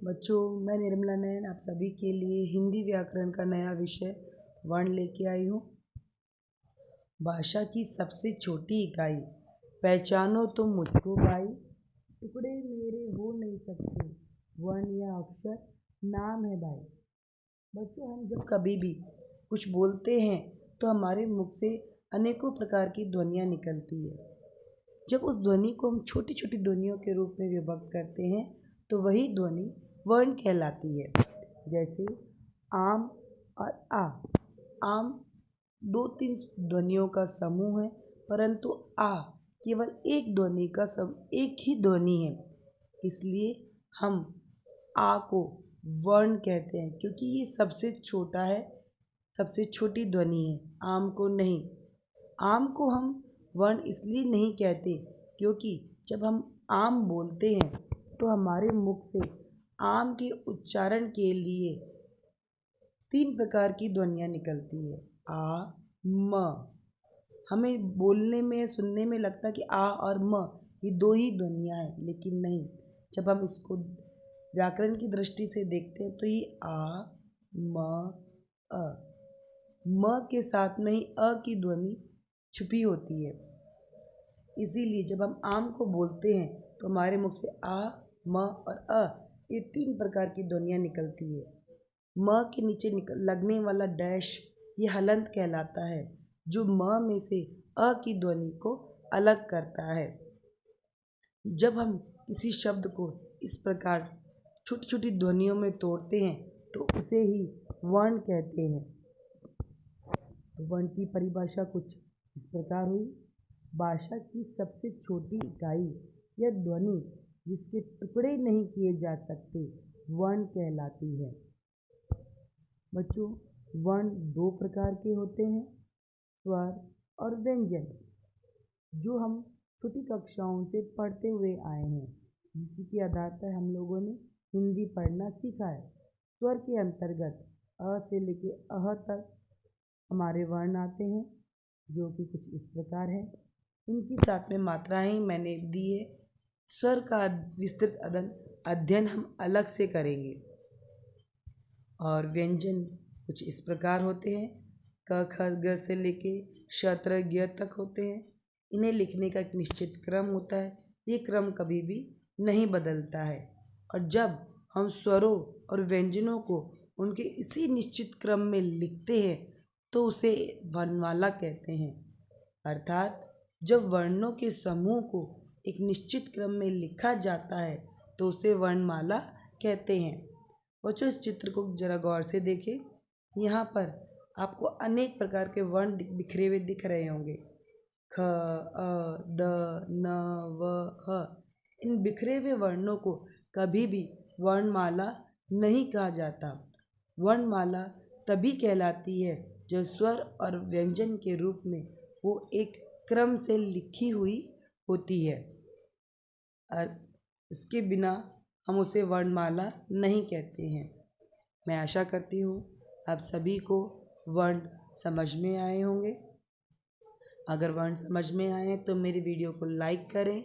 बच्चों, मैं निर्मला नयन आप सभी के लिए हिंदी व्याकरण का नया विषय वर्ण लेके आई हूँ। भाषा की सबसे छोटी इकाई, पहचानो तो मुझको भाई, टुकड़े मेरे हो नहीं सकते, वर्ण या अक्षर नाम है भाई। बच्चों, हम जब कभी भी कुछ बोलते हैं तो हमारे मुख से अनेकों प्रकार की ध्वनियाँ निकलती है। जब उस ध्वनि को हम छोटी छोटी ध्वनियों के रूप में विभक्त करते हैं तो वही ध्वनि वर्ण कहलाती है। जैसे आम और आ। आम दो तीन ध्वनियों का समूह है, परंतु आ केवल एक ध्वनि का एक ही ध्वनि है। इसलिए हम आ को वर्ण कहते हैं क्योंकि ये सबसे छोटा है, सबसे छोटी ध्वनि है, आम को नहीं। आम को हम वर्ण इसलिए नहीं कहते क्योंकि जब हम आम बोलते हैं तो हमारे मुख से आम के उच्चारण के लिए 3 प्रकार की ध्वनियाँ निकलती है, आ, म। हमें बोलने में सुनने में लगता है कि आ और म ये 2 ही ध्वनियाँ हैं, लेकिन नहीं। जब हम इसको व्याकरण की दृष्टि से देखते हैं तो ये आ, म, अ। म के साथ में ही अ की ध्वनि छुपी होती है। इसीलिए जब हम आम को बोलते हैं तो हमारे मुख से आ, म और अ ये 3 प्रकार की ध्वनियाँ निकलती है। म के नीचे लगने वाला डैश ये हलंत कहलाता है, जो म में से अ की ध्वनि को अलग करता है। जब हम किसी शब्द को इस प्रकार छोटी छोटी ध्वनियों में तोड़ते हैं तो उसे ही वर्ण कहते हैं। वर्ण की परिभाषा कुछ इस प्रकार हुई। भाषा की सबसे छोटी इकाई या ध्वनि जिसके टुकड़े नहीं किए जा सकते वर्ण कहलाती है। बच्चों, वर्ण 2 प्रकार के होते हैं, स्वर और व्यंजन, जो हम छोटी कक्षाओं से पढ़ते हुए आए हैं, जिसी के आधार पर हम लोगों ने हिंदी पढ़ना सीखा है। स्वर के अंतर्गत अ से लेके अह तक हमारे वर्ण आते हैं, जो कि कुछ इस प्रकार है। इनकी साथ में मात्राएं मैंने दी है। स्वर का विस्तृत अध्ययन हम अलग से करेंगे। और व्यंजन कुछ इस प्रकार होते हैं, क ख ग से लेके श त्र ज्ञ तक होते हैं। इन्हें लिखने का एक निश्चित क्रम होता है, ये क्रम कभी भी नहीं बदलता है। और जब हम स्वरों और व्यंजनों को उनके इसी निश्चित क्रम में लिखते हैं तो उसे वर्णमाला कहते हैं। अर्थात जब वर्णों के समूह को एक निश्चित क्रम में लिखा जाता है तो उसे वर्णमाला कहते हैं। बच्चों, इस चित्र को जरा गौर से देखें। यहाँ पर आपको अनेक प्रकार के वर्ण बिखरे हुए दिख रहे होंगे, ख, अ, द, न, व, ह। इन बिखरे हुए वर्णों को कभी भी वर्णमाला नहीं कहा जाता। वर्णमाला तभी कहलाती है जो स्वर और व्यंजन के रूप में वो एक क्रम से लिखी हुई होती है, और इसके बिना हम उसे वर्णमाला नहीं कहते हैं। मैं आशा करती हूँ आप सभी को वर्ण समझ में आए होंगे। अगर वर्ण समझ में आए तो मेरी वीडियो को लाइक करें।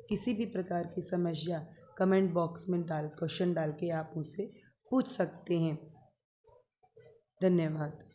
किसी भी प्रकार की समस्या कमेंट बॉक्स में क्वेश्चन डाल के आप मुझसे पूछ सकते हैं। धन्यवाद।